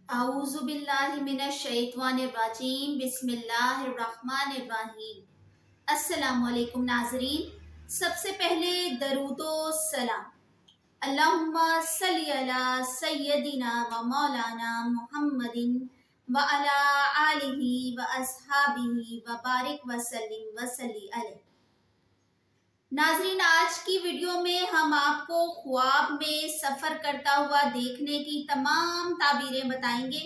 अऊज़ु बिल्लाहि मिनश शैतानिर रजीम बिस्मिल्लाहिर रहमानिर रहीम। अस्सलामु अलैकुम नाज़रीन, सबसे पहले दरूदो सलाम अल्लाहुम्मा सल्ली अला सय्यदिना व मौलाना मुहम्मदिन व अला आलिहि व अस्हाबिहि व बारिक व सल्लिम व सल्ली अलैहि। नाज़रीन, आज की वीडियो में हम आपको ख्वाब में सफ़र करता हुआ देखने की तमाम ताबीरें बताएंगे।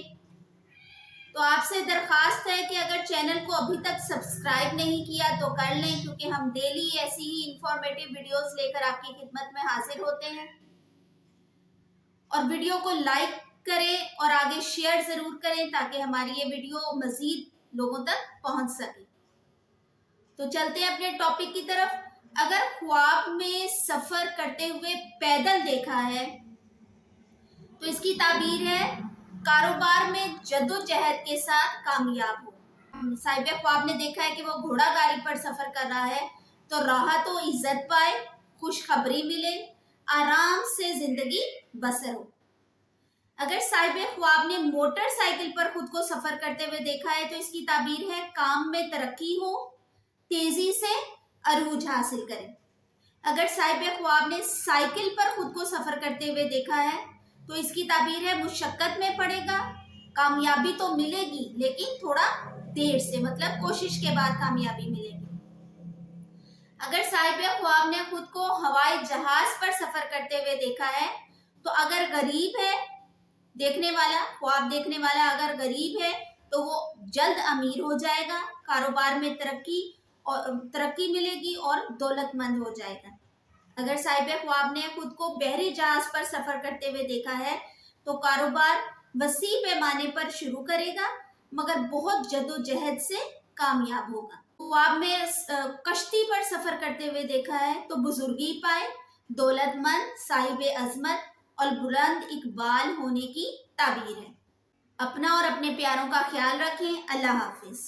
तो आपसे दरख्वास्त है कि अगर चैनल को अभी तक सब्सक्राइब नहीं किया तो कर लें, क्योंकि हम डेली ऐसी ही इंफॉर्मेटिव वीडियोस लेकर आपकी खिदमत में हाजिर होते हैं। और वीडियो को लाइक करें और आगे शेयर ज़रूर करें ताकि हमारी ये वीडियो मज़ीद लोगों तक पहुंच सके। तो चलते हैं अपने टॉपिक की तरफ। अगर ख्वाब में सफर करते हुए पैदल देखा है तो इसकी ताबीर है कारोबार में जद्दोजहद के साथ कामयाब हो। साहिब ख्वाब ने देखा है कि वो घोड़ा गाड़ी पर सफर कर रहा है तो राहत व इज्जत पाए, खुशखबरी मिले, आराम से जिंदगी बसर हो। अगर साहिब ख्वाब ने मोटरसाइकिल पर खुद को सफर करते हुए देखा है तो इसकी ताबीर है काम में तरक्की हो, तेजी से अरूज हासिल करें। अगर साहिब ख्वाब ने साइकिल पर खुद को सफर करते हुए देखा है तो इसकी ताबीर है मुशक्कत में पड़ेगा, कामयाबी तो मिलेगी लेकिन थोड़ा देर से, मतलब कोशिश के बाद कामयाबी मिलेगी। अगर साहिब ख्वाब ने खुद को हवाई जहाज पर सफर करते हुए देखा है तो अगर गरीब है देखने वाला, ख्वाब देखने वाला अगर गरीब है तो वो जल्द अमीर हो जाएगा, कारोबार में तरक्की मिलेगी और दौलतमंद हो जाएगा। अगर साहिब ख्वाब ने खुद को बहरी जहाज पर सफर करते हुए देखा है तो कारोबार वसी पैमाने पर शुरू करेगा मगर बहुत जद्दोजहद से कामयाब होगा। ख्वाब में कश्ती पर सफर करते हुए देखा है तो बुजुर्गी पाए, दौलतमंद, साहिब अजमत और बुलंद इकबाल होने की ताबीर है। अपना और अपने प्यारों का ख्याल रखें। अल्लाह हाफिज।